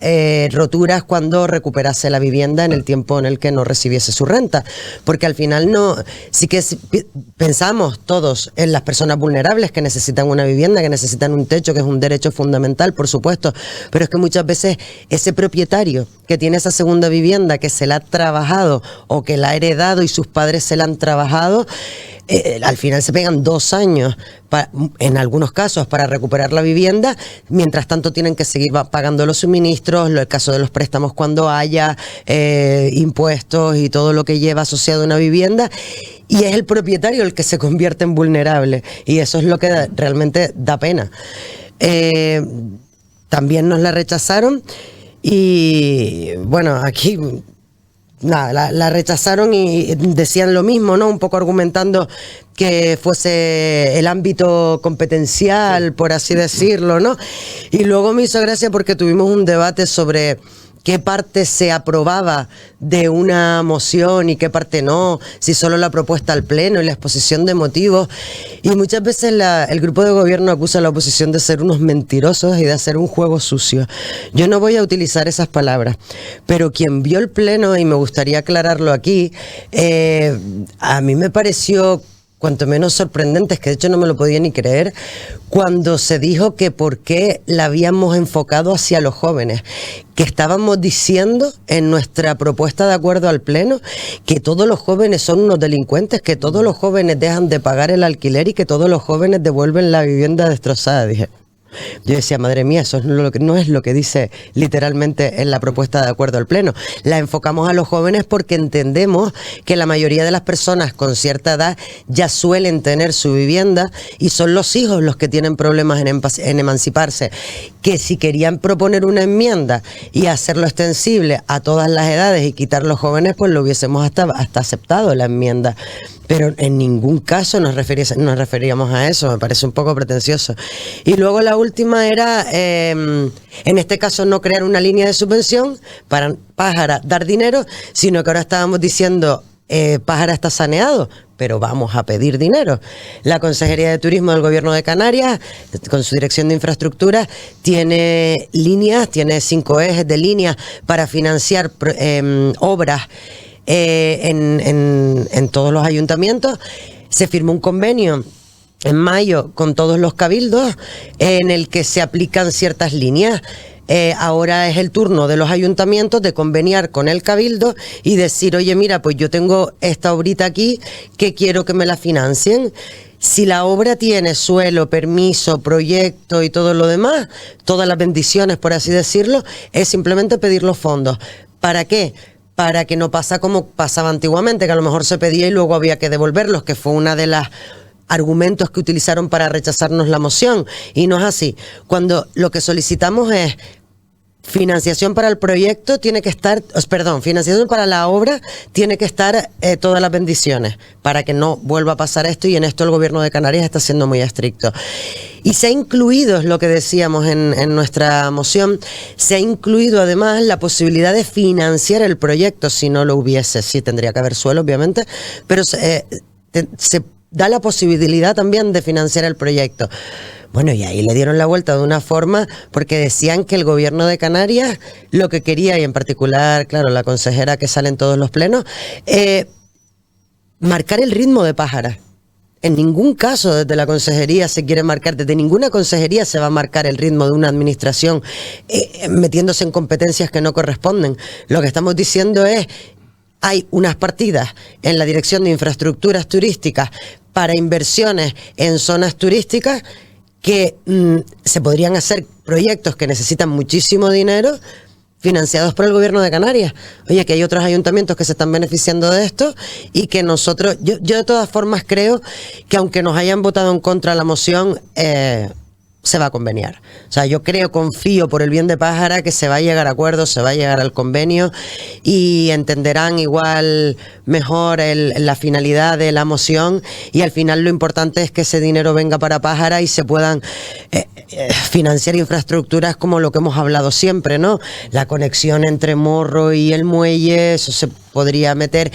B: roturas cuando recuperase la vivienda en el tiempo en el que no recibiese su renta. Porque al final sí que pensamos todos en las personas vulnerables que necesitan una vivienda, que necesitan un techo, que es un derecho fundamental, por supuesto, pero es que muchas veces ese propietario que tiene esa segunda vivienda, que se la ha trabajado o que la ha heredado y sus padres se la han trabajado, al final se pegan 2 años, en algunos casos, para recuperar la vivienda. Mientras tanto tienen que seguir pagando los suministros, el caso de los préstamos cuando haya impuestos y todo lo que lleva asociado a una vivienda, y es el propietario el que se convierte en vulnerable, y eso es lo que realmente da pena. También nos la rechazaron. Y bueno, aquí nada, la rechazaron y decían lo mismo, ¿no? Un poco argumentando que fuese el ámbito competencial, por así decirlo, ¿no? Y luego me hizo gracia porque tuvimos un debate sobre qué parte se aprobaba de una moción y qué parte no, si solo la propuesta al pleno y la exposición de motivos. Y muchas veces el grupo de gobierno acusa a la oposición de ser unos mentirosos y de hacer un juego sucio. Yo no voy a utilizar esas palabras, pero quien vio el pleno, y me gustaría aclararlo aquí, a mí me pareció cuanto menos sorprendente, es que de hecho no me lo podía ni creer, cuando se dijo que por qué la habíamos enfocado hacia los jóvenes, que estábamos diciendo en nuestra propuesta de acuerdo al pleno que todos los jóvenes son unos delincuentes, que todos los jóvenes dejan de pagar el alquiler y que todos los jóvenes devuelven la vivienda destrozada. Dije, yo decía, madre mía, eso no es lo que dice literalmente en la propuesta de acuerdo al pleno. La enfocamos a los jóvenes porque entendemos que la mayoría de las personas con cierta edad ya suelen tener su vivienda y son los hijos los que tienen problemas en emanciparse. Que si querían proponer una enmienda y hacerlo extensible a todas las edades y quitar los jóvenes, pues lo hubiésemos hasta aceptado la enmienda. Pero en ningún caso nos referíamos a eso, me parece un poco pretencioso. Y luego la última era, en este caso, no crear una línea de subvención para Pájara dar dinero, sino que ahora estábamos diciendo, Pájara está saneado, pero vamos a pedir dinero. La Consejería de Turismo del Gobierno de Canarias, con su Dirección de Infraestructura, tiene 5 ejes de líneas para financiar obras en todos los ayuntamientos. Se firmó un convenio en mayo con todos los cabildos en el que se aplican ciertas líneas. Ahora es el turno de los ayuntamientos de conveniar con el cabildo y decir, oye, mira, pues yo tengo esta obrita aquí que quiero que me la financien. Si la obra tiene suelo, permiso, proyecto y todo lo demás, todas las bendiciones, por así decirlo, es simplemente pedir los fondos. ¿Para qué? Para que no pasa como pasaba antiguamente, que a lo mejor se pedía y luego había que devolverlos, que fue una de las argumentos que utilizaron para rechazarnos la moción. Y no es así. Cuando lo que solicitamos es financiación para el proyecto, financiación para la obra, tiene que estar todas las bendiciones, para que no vuelva a pasar esto, y en esto el Gobierno de Canarias está siendo muy estricto. Y se ha incluido, es lo que decíamos en nuestra moción, se ha incluido además la posibilidad de financiar el proyecto si no lo hubiese. Sí, tendría que haber suelo, obviamente, pero se da la posibilidad también de financiar el proyecto. Bueno, y ahí le dieron la vuelta de una forma, porque decían que el Gobierno de Canarias lo que quería, y en particular, claro, la consejera que sale en todos los plenos, marcar el ritmo de Pájara. En ningún caso desde la consejería se quiere marcar, desde ninguna consejería se va a marcar el ritmo de una administración metiéndose en competencias que no corresponden. Lo que estamos diciendo es, hay unas partidas en la Dirección de Infraestructuras Turísticas para inversiones en zonas turísticas que se podrían hacer proyectos que necesitan muchísimo dinero financiados por el Gobierno de Canarias. Oye, que hay otros ayuntamientos que se están beneficiando de esto y que nosotros, yo de todas formas creo que aunque nos hayan votado en contra la moción, se va a conveniar. O sea, yo confío por el bien de Pájara que se va a llegar a acuerdos, se va a llegar al convenio y entenderán igual mejor la finalidad de la moción, y al final lo importante es que ese dinero venga para Pájara y se puedan financiar infraestructuras como lo que hemos hablado siempre, ¿no? La conexión entre Morro y el muelle, eso se podría meter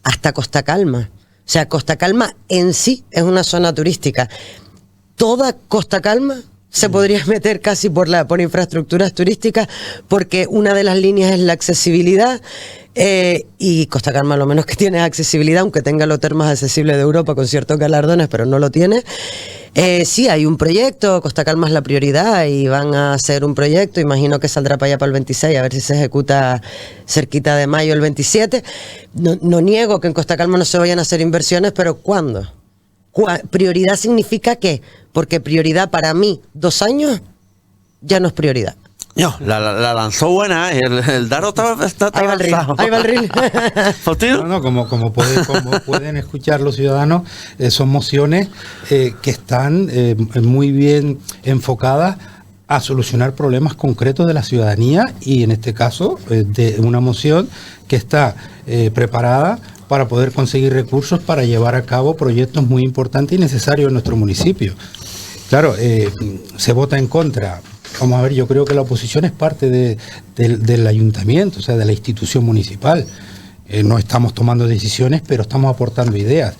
B: hasta Costa Calma. O sea, Costa Calma en sí es una zona turística. Toda Costa Calma se podría meter casi por infraestructuras turísticas, porque una de las líneas es la accesibilidad, y Costa Calma lo menos que tiene es accesibilidad, aunque tenga el hotel más accesible de Europa con ciertos galardones, pero no lo tiene. Sí, hay un proyecto, Costa Calma es la prioridad y van a hacer un proyecto, imagino que saldrá para allá para el 26, a ver si se ejecuta cerquita de mayo el 27. No niego que en Costa Calma no se vayan a hacer inversiones, pero ¿cuándo? ¿Prioridad significa qué? Porque prioridad para mí, 2 años, ya no es prioridad.
A: No, la lanzó buena, el dardo está
B: ahí va el reel,
A: lanzado.
B: ahí va el reel.
C: No, como pueden escuchar los ciudadanos, son mociones que están muy bien enfocadas a solucionar problemas concretos de la ciudadanía, y en este caso de una moción que está preparada para poder conseguir recursos para llevar a cabo proyectos muy importantes y necesarios en nuestro municipio. Claro, se vota en contra Vamos a ver, yo creo que la oposición es parte del ayuntamiento, o sea, de la institución municipal. No estamos tomando decisiones, pero estamos aportando ideas.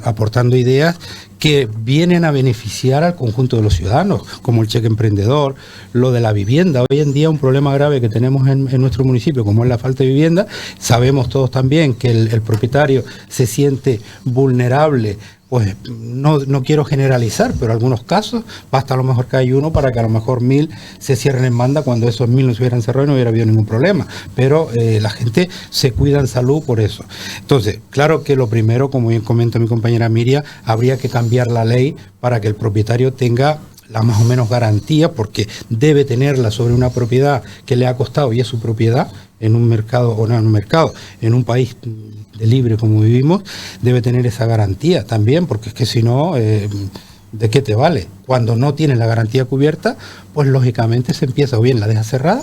C: Aportando ideas que vienen a beneficiar al conjunto de los ciudadanos, como el cheque emprendedor, lo de la vivienda. Hoy en día un problema grave que tenemos en nuestro municipio, como es la falta de vivienda. Sabemos todos también que el propietario se siente vulnerable. Pues no quiero generalizar, pero en algunos casos basta a lo mejor que hay uno para que a lo mejor 1000 se cierren en banda, cuando esos 1000 no se hubieran cerrado y no hubiera habido ningún problema. Pero la gente se cuida en salud por eso. Entonces, claro que lo primero, como bien comenta mi compañera Miriam, habría que cambiar la ley para que el propietario tenga la más o menos garantía, porque debe tenerla sobre una propiedad que le ha costado y es su propiedad, en un mercado, o no en un mercado, en un país de libre como vivimos, debe tener esa garantía también, porque es que si no, ¿de qué te vale? Cuando no tienes la garantía cubierta, pues lógicamente se empieza, o bien la deja cerrada,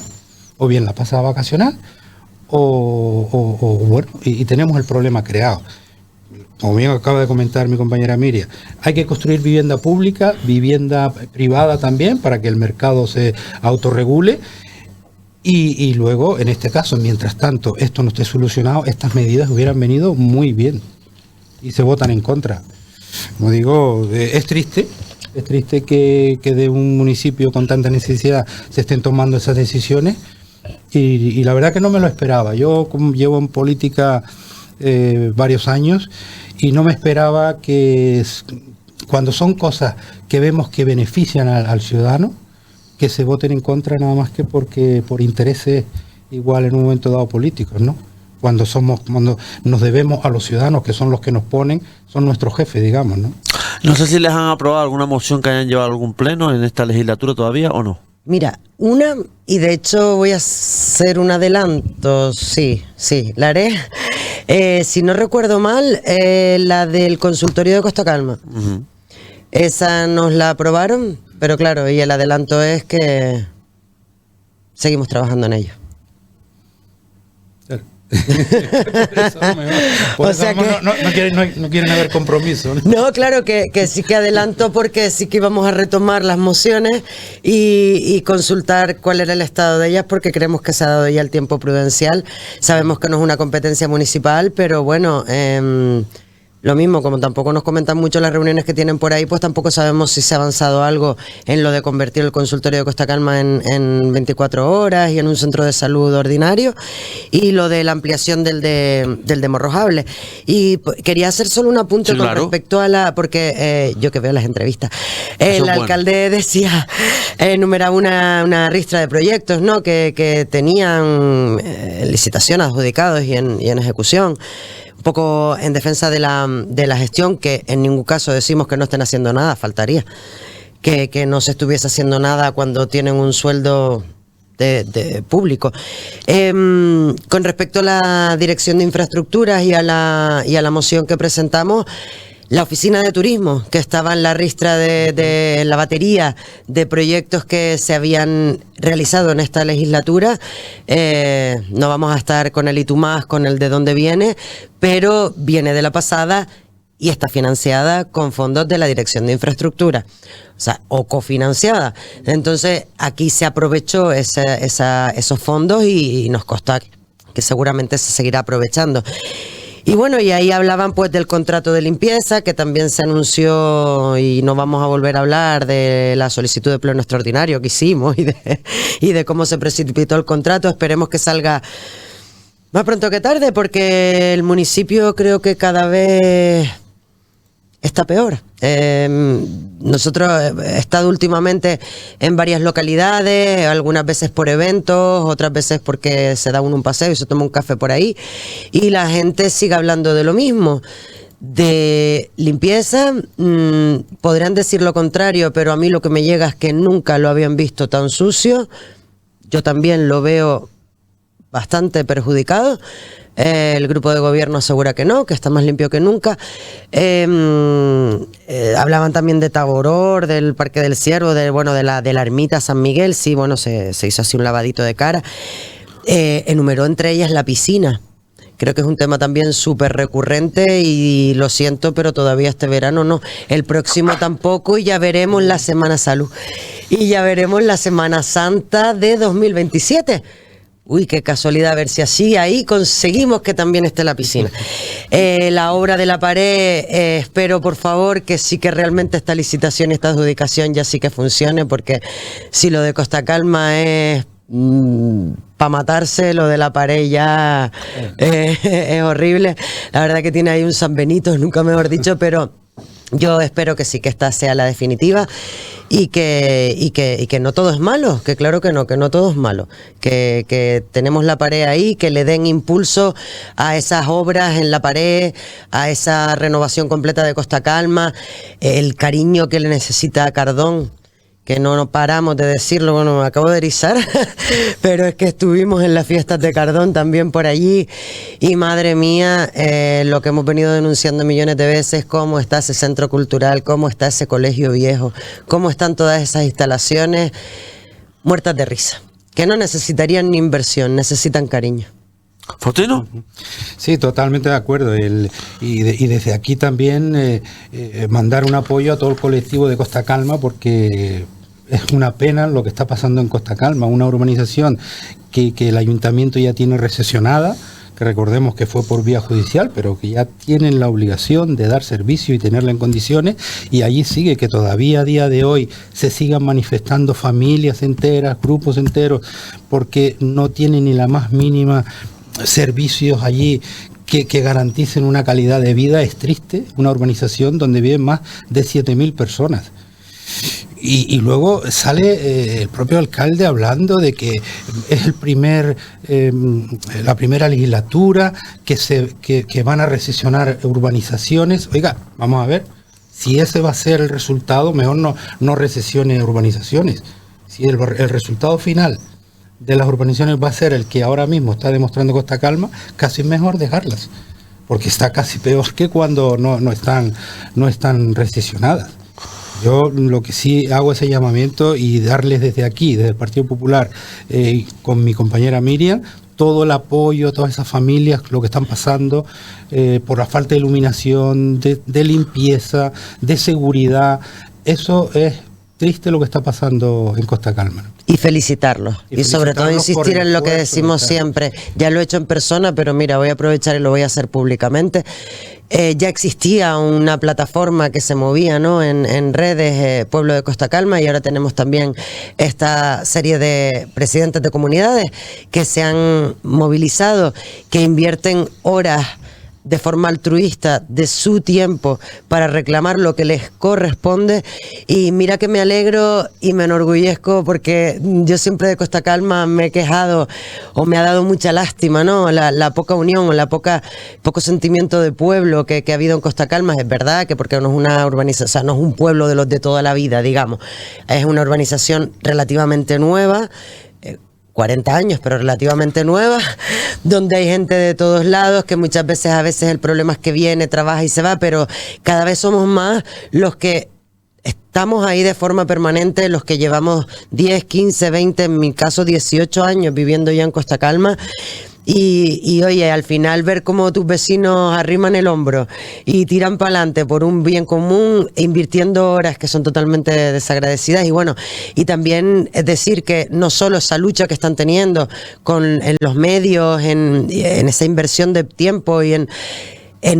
C: o bien la pasa a vacacional, o bueno, y tenemos el problema creado. Como bien acaba de comentar mi compañera Miriam, hay que construir vivienda pública, vivienda privada también, para que el mercado se autorregule. Y luego, en este caso, mientras tanto esto no esté solucionado, estas medidas hubieran venido muy bien y se votan en contra. Como digo, es triste que de un municipio con tanta necesidad se estén tomando esas decisiones y la verdad que no me lo esperaba. Yo llevo en política varios años y no me esperaba que cuando son cosas que vemos que benefician al ciudadano, que se voten en contra nada más que por intereses igual en un momento dado políticos, ¿no? Cuando nos debemos a los ciudadanos, que son los que nos ponen, son nuestros jefes, digamos, ¿no?
A: No sé si les han aprobado alguna moción que hayan llevado a algún pleno en esta legislatura todavía o no.
B: Mira, y de hecho voy a hacer un adelanto, sí, la haré. Si no recuerdo mal, la del consultorio de Costa Calma. Uh-huh. Esa nos la aprobaron, pero claro, y el adelanto es que seguimos trabajando en ello.
C: O sea que no quieren haber compromiso, ¿no?
B: No, claro que sí que adelanto, porque sí que íbamos a retomar las mociones y consultar cuál era el estado de ellas, porque creemos que se ha dado ya el tiempo prudencial. Sabemos que no es una competencia municipal, pero bueno, lo mismo, como tampoco nos comentan mucho las reuniones que tienen por ahí, pues tampoco sabemos si se ha avanzado algo en lo de convertir el consultorio de Costa Calma en 24 horas y en un centro de salud ordinario, y lo de la ampliación del de Morrojable. Y quería hacer solo un apunte, sí, con respecto a porque yo que veo las entrevistas, el alcalde decía, enumeraba una ristra de proyectos, ¿no?, que tenían licitación, adjudicados y en ejecución. Un poco en defensa de la gestión, que en ningún caso decimos que no estén haciendo nada, faltaría que no se estuviese haciendo nada cuando tienen un sueldo de público. Con respecto a la dirección de infraestructuras y a la moción que presentamos, la oficina de turismo, que estaba en la ristra de la batería de proyectos que se habían realizado en esta legislatura, no vamos a estar con el y tú más, con el de dónde viene, pero viene de la pasada y está financiada con fondos de la Dirección de Infraestructura, o sea, o cofinanciada. Entonces, aquí se aprovechó esos fondos y nos consta que seguramente se seguirá aprovechando. Y bueno, y ahí hablaban pues del contrato de limpieza, que también se anunció, y no vamos a volver a hablar de la solicitud de pleno extraordinario que hicimos y de cómo se precipitó el contrato. Esperemos que salga más pronto que tarde, porque el municipio creo que cada vez está peor. Nosotros he estado últimamente en varias localidades, algunas veces por eventos, otras veces porque se da uno un paseo y se toma un café por ahí, y la gente sigue hablando de lo mismo, de limpieza. Podrían decir lo contrario, pero a mí lo que me llega es que nunca lo habían visto tan sucio. Yo también lo veo bastante perjudicado. El grupo de gobierno asegura que no, que está más limpio que nunca. Hablaban también de Taboror, del Parque del Ciervo, de la ermita San Miguel. Sí, bueno, se hizo así un lavadito de cara. Enumeró entre ellas la piscina, Creo que es un tema también súper recurrente y lo siento, pero todavía este verano no. El próximo tampoco y ya veremos la Semana Salud. Y ya veremos la Semana Santa de 2027. Uy, qué casualidad, a ver si así ahí conseguimos que también esté la piscina. La obra de la pared, espero por favor que sí que realmente esta licitación y esta adjudicación ya sí que funcione, porque si lo de Costa Calma es para matarse, lo de la pared ya es horrible. La verdad que tiene ahí un San Benito, nunca mejor dicho, pero yo espero que sí, que esta sea la definitiva y que no todo es malo, que claro que no todo es malo, que tenemos la pared ahí, que le den impulso a esas obras en la pared, a esa renovación completa de Costa Calma, el cariño que le necesita a Cardón, que no paramos de decirlo, bueno, me acabo de erizar, pero es que estuvimos en las fiestas de Cardón también por allí y madre mía, lo que hemos venido denunciando millones de veces, cómo está ese centro cultural, cómo está ese colegio viejo, cómo están todas esas instalaciones muertas de risa, que no necesitarían ni inversión, necesitan cariño.
A: ¿Faustino?
C: Sí, totalmente de acuerdo. Y desde aquí también mandar un apoyo a todo el colectivo de Costa Calma, porque es una pena lo que está pasando en Costa Calma, una urbanización que el ayuntamiento ya tiene recesionada, que recordemos que fue por vía judicial, pero que ya tienen la obligación de dar servicio y tenerla en condiciones, y allí sigue que todavía a día de hoy se sigan manifestando familias enteras, grupos enteros, porque no tienen ni la más mínima servicios allí que garanticen una calidad de vida. Es triste, una urbanización donde viven más de 7.000 personas. Y luego sale el propio alcalde hablando de que es la primera legislatura que van a recesionar urbanizaciones. Oiga, vamos a ver, si ese va a ser el resultado, mejor no recesione urbanizaciones. Si el resultado final de las urbanizaciones va a ser el que ahora mismo está demostrando Costa Calma, casi es mejor dejarlas, porque está casi peor que cuando no están recesionadas. Yo lo que sí hago ese llamamiento y darles desde aquí, desde el Partido Popular, con mi compañera Miriam, todo el apoyo a todas esas familias, lo que están pasando por la falta de iluminación, de limpieza, de seguridad. Eso es triste lo que está pasando en Costa Calma.
B: Y felicitarlos. Y sobre todo insistir en lo que decimos siempre. Ya lo he hecho en persona, pero mira, voy a aprovechar y lo voy a hacer públicamente. Ya existía una plataforma que se movía, ¿no?, en redes, Pueblo de Costa Calma, y ahora tenemos también esta serie de presidentes de comunidades que se han movilizado, que invierten horas de forma altruista de su tiempo para reclamar lo que les corresponde. Y mira que me alegro y me enorgullezco, porque yo siempre de Costa Calma me he quejado o me ha dado mucha lástima, ¿no?, la poca unión o poco sentimiento de pueblo que ha habido en Costa Calma. Es verdad que porque no es una urbanización, o sea, no es un pueblo de los de toda la vida, digamos, es una urbanización relativamente nueva, 40 años, pero relativamente nueva, donde hay gente de todos lados, que muchas veces el problema es que viene, trabaja y se va, pero cada vez somos más los que estamos ahí de forma permanente, los que llevamos 10, 15, 20, en mi caso 18 años viviendo ya en Costa Calma. Y oye, al final ver cómo tus vecinos arriman el hombro y tiran para adelante por un bien común, invirtiendo horas que son totalmente desagradecidas. Y bueno, y también es decir que no solo esa lucha que están teniendo en los medios, en esa inversión de tiempo y en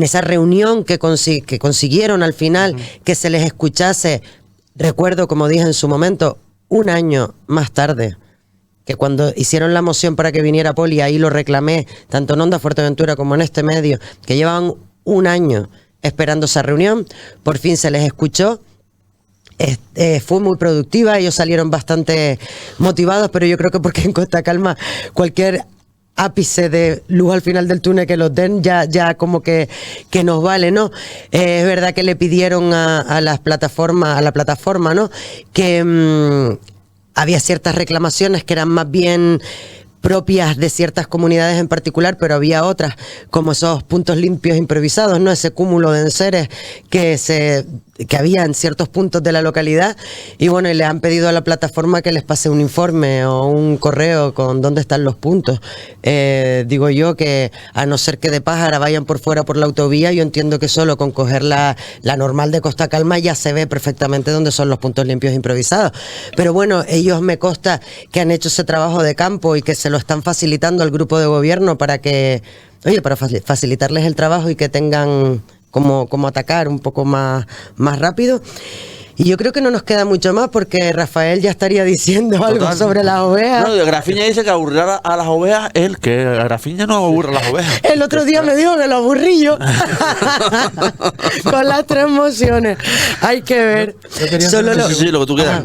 B: esa reunión que consiguieron al final, que se les escuchase. Recuerdo, como dije en su momento, un año más tarde, que cuando hicieron la moción para que viniera Poli, ahí lo reclamé, tanto en Onda Fuerteventura como en este medio, que llevaban un año esperando esa reunión, por fin se les escuchó. Fue muy productiva, ellos salieron bastante motivados, pero yo creo que porque en Costa Calma cualquier ápice de luz al final del túnel que los den ya como que nos vale, ¿no? Es verdad que le pidieron a la plataforma, ¿no?, que había ciertas reclamaciones que eran más bien propias de ciertas comunidades en particular, pero había otras, como esos puntos limpios improvisados, ¿no? Ese cúmulo de enseres que había en ciertos puntos de la localidad, y bueno, y le han pedido a la plataforma que les pase un informe o un correo con dónde están los puntos. Digo yo que, a no ser que de Pájara vayan por fuera por la autovía, yo entiendo que solo con coger la normal de Costa Calma ya se ve perfectamente dónde son los puntos limpios improvisados. Pero bueno, ellos me consta que han hecho ese trabajo de campo y que se lo están facilitando al grupo de gobierno para que, para facilitarles el trabajo y que tengan como atacar un poco más rápido. Y yo creo que no nos queda mucho más, porque Rafael ya estaría diciendo algo sobre las ovejas.
A: No, Grafiña dice que aburrir a las ovejas él, que Grafiña no aburre a las ovejas.
B: El otro día me dijo que lo aburrí yo. Con las 3 mociones. Hay que ver.
A: Sí, lo que tú quieras.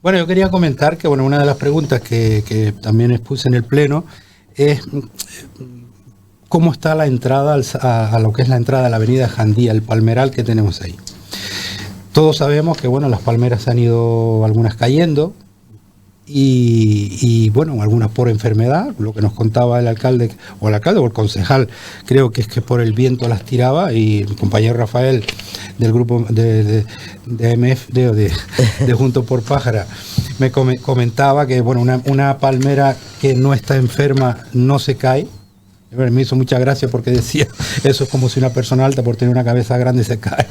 C: Bueno, yo quería comentar que una de las preguntas que también expuse en el Pleno es cómo está la entrada a lo que es la entrada a la avenida Jandía, el palmeral que tenemos ahí. Todos sabemos que las palmeras han ido algunas cayendo y algunas por enfermedad, lo que nos contaba el alcalde o el concejal, creo que es que por el viento las tiraba, y el compañero Rafael del grupo de AMF, de Juntos por Pájara, me comentaba que una palmera que no está enferma no se cae. Me hizo mucha gracia porque decía, eso es como si una persona alta por tener una cabeza grande se cae.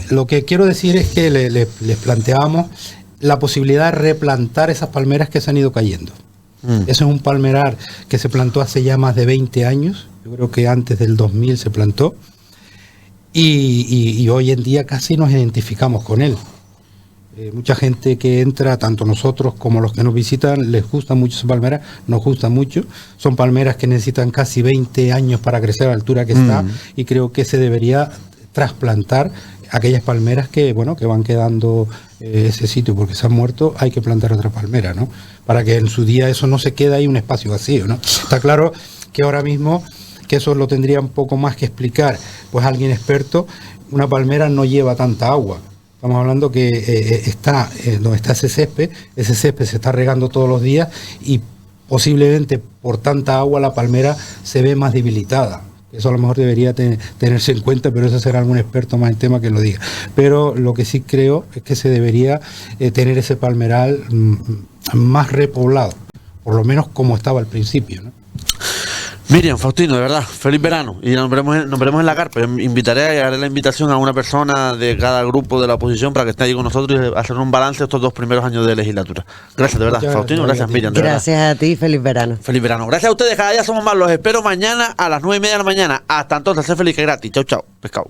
C: Lo que quiero decir es que les planteábamos la posibilidad de replantar esas palmeras que se han ido cayendo. Eso es un palmerar que se plantó hace ya más de 20 años, yo creo que antes del 2000 se plantó, y hoy en día casi nos identificamos con él. Mucha gente que entra, tanto nosotros como los que nos visitan, les gusta mucho esa palmera, nos gusta mucho. Son palmeras que necesitan casi 20 años para crecer a la altura que está, y creo que se debería trasplantar aquellas palmeras que van quedando ese sitio, porque se han muerto. Hay que plantar otra palmera, ¿no? Para que en su día eso no se quede ahí un espacio vacío, ¿no? Está claro que ahora mismo, que eso lo tendría un poco más que explicar pues alguien experto, una palmera no lleva tanta agua. Estamos hablando que donde está ese césped se está regando todos los días, y posiblemente por tanta agua la palmera se ve más debilitada. Eso a lo mejor debería tenerse en cuenta, pero eso será algún experto más en tema que lo diga. Pero lo que sí creo es que se debería tener ese palmeral más repoblado, por lo menos como estaba al principio, ¿no?
A: Miriam, Faustino, de verdad, feliz verano, y nos veremos en la carpa. Invitaré, haré la invitación a una persona de cada grupo de la oposición para que esté ahí con nosotros y hacer un balance de estos 2 primeros años de legislatura. Gracias, de verdad, Faustino, gracias, Miriam.
B: Gracias a ti, feliz verano.
A: Feliz verano. Gracias a ustedes, cada día somos más. Los espero mañana a las 9:30 de la mañana. Hasta entonces, sé feliz, que gratis. Chau, chau. Pescado.